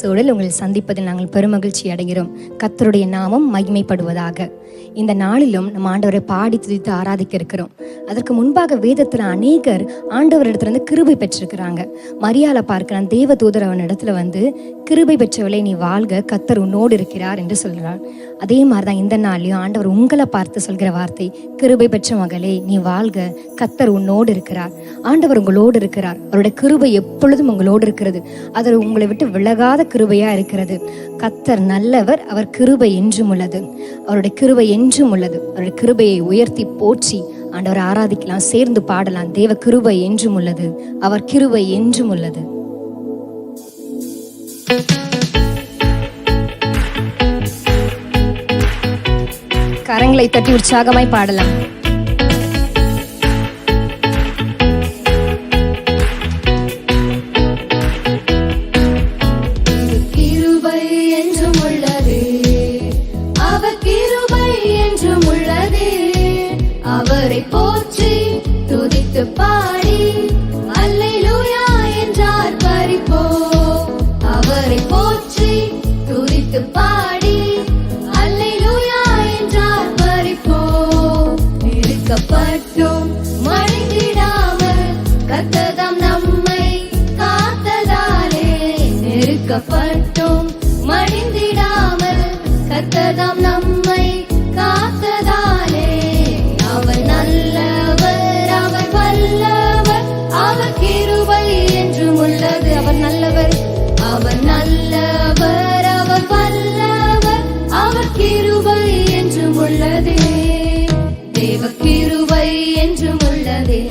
சூழல் உங்களை சந்திப்பதில் நாங்கள் பெருமகிழ்ச்சி அடைகிறோம். கர்த்தருடைய நாமம் மகிமைப்படுவதாக. இந்த நாளிலும் நம்ம ஆண்டவரை பாடி துதித்து ஆராதிக்க இருக்கிறோம். அதற்கு முன்பாக வேதத்தில் அநேகர் ஆண்டவரிடத்துல கிருபை பெற்றிருக்கிறாங்க. மரியாதை பார்க்கிறான், தேவ தூதர் அவன் இடத்துல கிருபை பெற்றவளை நீ வாழ்க, கர்த்தர் உன்னோடு இருக்கிறார் என்று சொல்கிறார். அதே மாதிரிதான் இந்த நாளையும் ஆண்டவர் உங்களை பார்த்து சொல்கிற வார்த்தை, கிருபை பெற்ற மகளே நீ வாழ்க, கர்த்தர் உன்னோடு இருக்கிறார். ஆண்டவர் உங்களோடு இருக்கிறார். அவருடைய கிருபை எப்பொழுதும் உங்களோடு இருக்கிறது. அது உங்களை விட்டு விலகாத கிருபையா இருக்கிறது. கர்த்தர் நல்லவர், அவர் கிருபை என்றும் உள்ளது. அவருடைய கிருபை என்றும் உள்ளது. அவருடைய கிருபையை உயர்த்தி போற்றி ஆண்டவரை ஆராதிக்கலாம், சேர்ந்து பாடலாம். தேவ கிருபை என்றும் உள்ளது, அவர் கிருபை என்றும் உள்ளது. கரங்களை தட்டி உற்சாகமாய் பாடலாம். அவரை போற்றி துதித்து பாடி அல்லேலூயா என்றார் பரிபோ. அவரை போற்றி துதித்து பாடி அல்லேலூயா என்றார் பரிபோ. நெருக்கப்பட்டும் மடிந்திடாமல் கர்த்தர் நம்மை காத்ததாலே, நெருக்கப்பட்டும் மடிந்திடாமல் கர்த்தர் நம்மை காத்ததாலே, அவர் நல்லவர், அவர் வல்லவர், அவர் கிருபை என்றும் உள்ளது. அவர் நல்லவர், அவர் நல்லவர், அவர் வல்லவர், அவர் கிருபை என்றும் உள்ளது. தேவ கிருபை என்றும் உள்ளதே,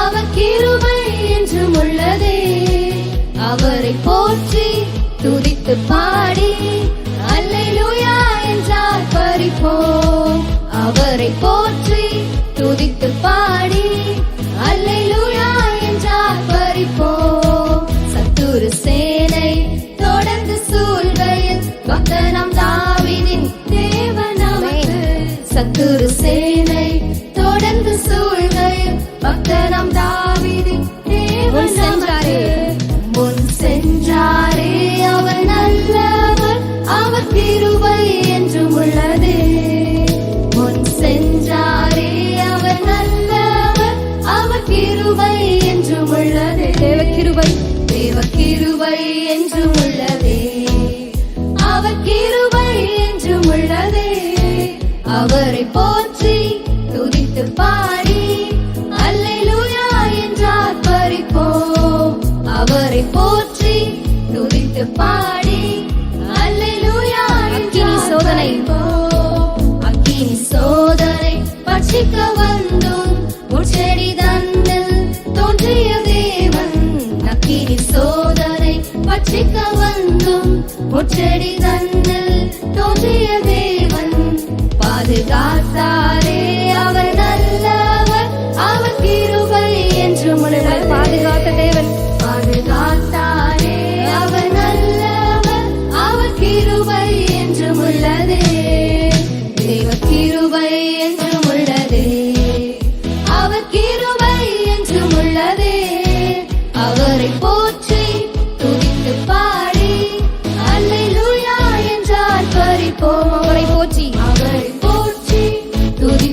அவர் கிருபை என்றும் உள்ளதே. அவரை போற்றி துதித்து பாடி அல்லேலூயா என்றார் பரிபோம். அவரை போற்றி துதித்து பாடி அல்லேலூயா என்றார் பரிபோம். சத்துரு சேனை தொடர்ந்து சூழ்கையில் பக்தனாம் தாவீதின் தேவன் நமக்கு. சத்துரு சேனை தொடர்ந்து சூழ்கையில் பக்தனாம் தாவீதின் தேவன் நமக்கு. முன் சென்றாரே அவர் நல்லவர், அவர் கிருபை என்றும் உள்ளதே. முன் சென்றாரே அவர் நல்லவர், அவர் கிருபை என்றும் உள்ளதே. தேவ கிருபை, தேவ கிருபை என்றும் உள்ளதே, அவர் கிருபை என்றும் உள்ளதே. அவரை போற்றி துதித்து பாடி அல்லேலூயா என்றார் பரிபோம். அவரை போற்றி துதித்து பாடி அல்லேலூயா என்றார் சோதனை சோதனை பட்சிக்க வந்தும் முச்செடி தன்னில் தோன்றிய தேவன். அக்கினி சோதனை பட்சிக்க வந்தும் முச்செடி தன்னில் தோன்றிய தேவன். பாதுகாத்தாரே அவர் நல்லவர், அவர் கிருபை என்றும் உள்ளவர். பாதுகாத்த தேவன், பாதுகாத்தாரே அவர் நல்லவர், அவர் கிருபை என்றும் உள்ளதே. தேவ கிருபை என்றும் உள்ளதே, அவர் கிருபை என்றும் உள்ளதே. அவரை போற்றி துதித்து பாடி அல்லேலூயா என்றார் பரிபோம். அவரை போற்றி, அவரை போற்றி துதித்து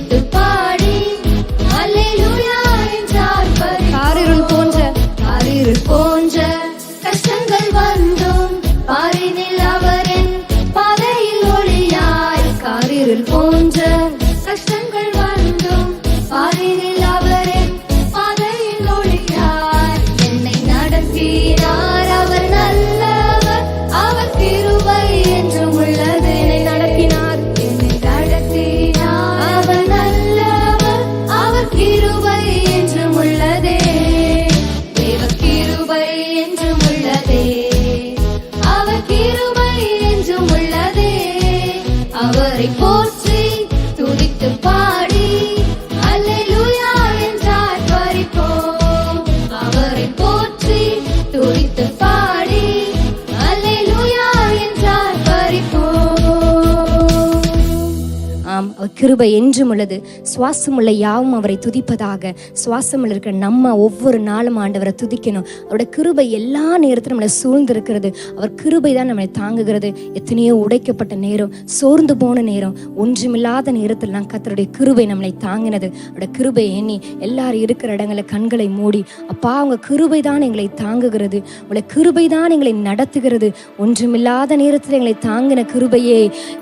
அவர் கிருபை என்றும் உள்ளது. சுவாசமுள்ள யாவும் அவரை துதிப்பதாக. சுவாசமுள்ள இருக்கிற நம்ம ஒவ்வொரு நாளும் ஆண்டவரை துதிக்கணும். அவருடைய கிருபை எல்லா நேரத்திலும் நம்மளை சூழ்ந்திருக்கிறது. அவர் கிருபை தான் நம்மளை தாங்குகிறது. எத்தனையோ உடைக்கப்பட்ட நேரம், சோர்ந்து போன நேரம், ஒன்றுமில்லாத நேரத்தில் நான் கர்த்தருடைய கிருபை நம்மளை தாங்கினது. அவருடைய கிருபை எண்ணி எல்லாரும் இருக்கிற இடங்களை கண்களை மூடி, அப்பா அவங்க கிருபை தான் எங்களை தாங்குகிறது, உங்களை கிருபை தான் எங்களை நடத்துகிறது. ஒன்றுமில்லாத நேரத்தில் எங்களை தாங்கின கிருபையே,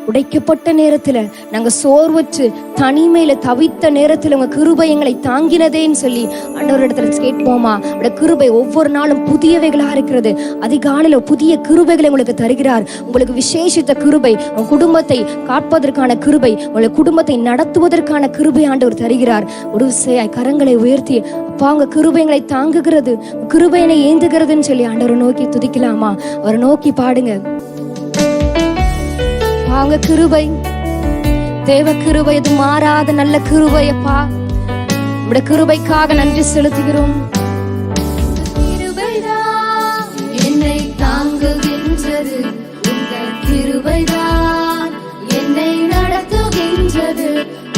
உடைக்கப்பட்ட நேரத்தில் நாங்கள் சோர்வற்று தனிமையில தவித்த நேரத்தில் உங்க கிருபை எங்களை தாங்கினதேன்னு சொல்லி ஆண்டவரிடத்துல கேட்போமா? அவருடைய கிருபை ஒவ்வொரு நாளும் புதியவைகளா இருக்கிறது. அதிகாலையில புதிய கிருபைகளை உங்களுக்கு தருகிறார். உங்களுக்கு விசேஷித்த கிருபை, உங்க குடும்பத்தை காப்பதற்கான கிருபை, உங்களை குடும்பத்தை நடத்துவதற்கான கிருபை ஆண்டவர் தருகிறார். ஒரு விசையாய் கரங்களை உயர்த்தி, அப்பா உங்க கிருபை எங்களை தாங்குகிறது, கிருபை என்னை ஏந்துகிறதுன்னு சொல்லி ஆண்டவரை நோக்கி துதிக்கலாமா? அவரை நோக்கி பாடுங்க. அவங்க கிருபை, தேவ கிருபை, இது மாறாத நல்ல கிருபையப்பா. உடைய கிருபைக்காக நன்றி செலுத்துகிறோம். கிருபைதான் என்னை தாங்குகின்றது, உங்கள் கிருபைதான் என்னை நடத்துகின்றது,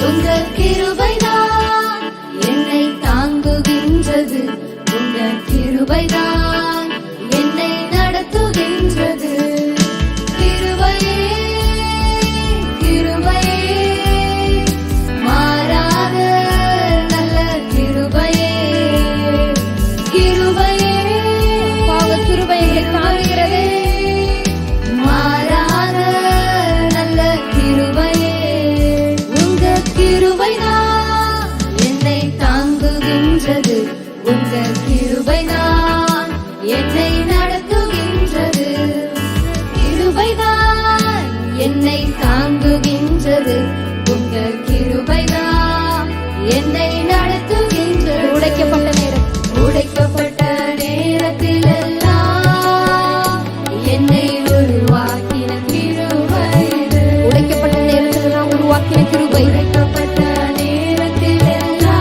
உங்கள் கிருபைதான் என்னை தாங்குகின்றது, உங்கள் கிருபைதான் என்னை நடத்துகின்றது. கிருபையே கிருபையே மாறாத நல்ல கிருபையே, கிருபையே பாவ கிருபை எங்களை தாங்குகிறது. மாறாத நல்ல கிருபையே, உங்க கிருபைதான் என்னை தாங்குகின்றது, உங்க கிருபைதான் என்னை நடத்துகின்றது, கிருபைதான் என்னை தாங்குகின்றது, உங்க கிருபைதான் என்னை நடத்துகின்றது. உடைக்கப்பட்ட நேரம், உடைக்கப்பட்ட நேரத்திலெல்லாம் என்னை உருவாக்கின கிருபை இது. உடைக்கப்பட்ட நேரத்தில் நான் உருவாக்கின கிருபை, உடைக்கப்பட்ட நேரத்திலெல்லாம்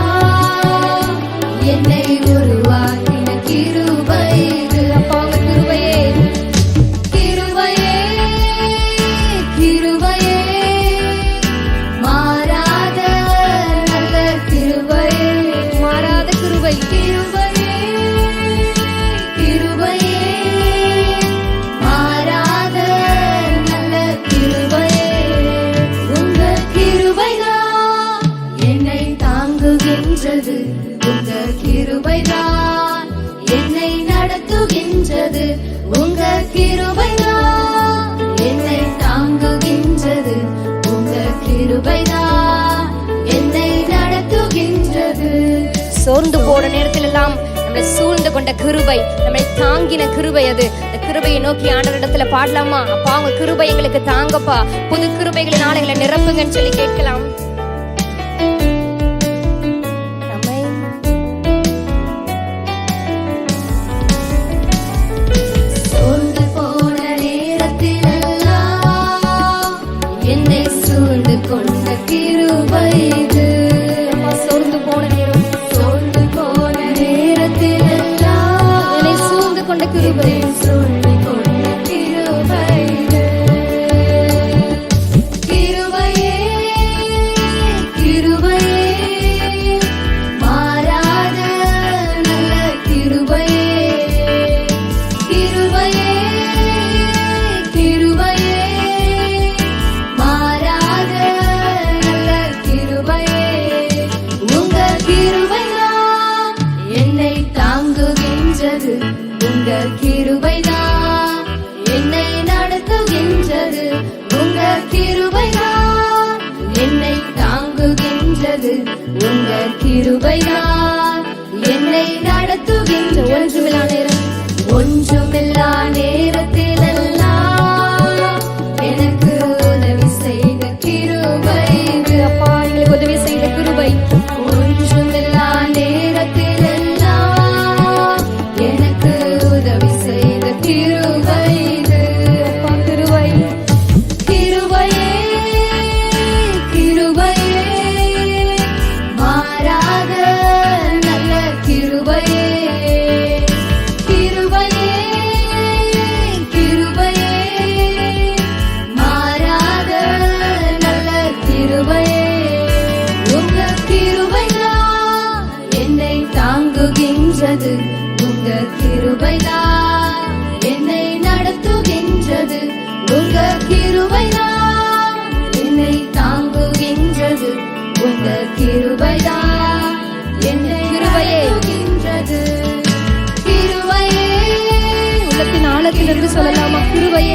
என்னை உருவாக்கின கிருபை இது. அப்பா உங்க கிருபையே, கிருபையே கிருபையே மாறாத நல்ல கிருபையே, மாறாத கிருபை, கிருபையே கிருபையே மாறாத நல்ல கிருபையே, உங்க கிருபைதான் என்னை தாங்குகின்றது, உங்க கிருபைதான் என்னை நடத்துகின்றது, உங்க கிருபைதான் என்னை தாங்குகின்றது, உங்க கிருபைதான் என்னை நடத்துகின்றது. சோர்ந்து போன நேரத்தில் எல்லாம் நம்மளை சூழ்ந்து கொண்ட கிருபை, நம்மளை தாங்கின கிருபை, அது அந்த கிருபையை நோக்கி ஆண்டவரிடத்துல பாடலாமா? அப்பா உங்க கிருபை எங்களுக்கு தாங்கப்பா, புது கிருபைகளினால எங்களை நிரப்புங்கன்னு சொல்லி கேட்கலாம். சோர்ந்து போன நேரத்திலெல்லாம் என்னை சூழ்ந்து கொண்ட கிருபை இது. சோர்ந்து போன நேரம், சோர்ந்து போன நேரத்திலெல்லாம் என்னை சூழ்ந்து கொண்ட கிருபை, என்னை சூழ்ந்து கொண்ட கிருபை இது. கிருபையே கிருபையே மாறாத நல்ல கிருபையே, கிருபையே கிருபையே மாறாத நல்ல கிருபையே, உங்க கிருபைதான் என்னை தாங்குகின்றது, உங்க கிருபைதான் என்னை நடத்துகின்றது, உங்க கிருபைதான் என்னை தாங்குகின்றது, உங்க கிருபைதான் என்னை நடத்துகின்றது. ஒன்றுமில்லா நேரம், ஒன்றுமில்லா நேரத்திலெல்லாம் எனக்கு உதவி செய்த கிருபை இது. அப்பா எங்களுக்கு உதவி செய்த கிருபை, ஒன்றுமில்லா நேரத்திலெல்லாம் எனக்கு உதவி செய்த கிருபை இது. அப்பா கிருபை, கிருபையே கிருபையே மாறாத நல்ல கிருபையே, உங்க கிருபைதான் என்னை தாங்குகின்றது. உங்க கிருபைதான் என்னை தாங்குகின்றது. கிருபையே உள்ளத்தின் ஆழத்திலிருந்து சொல்லலாமா? கிருபையே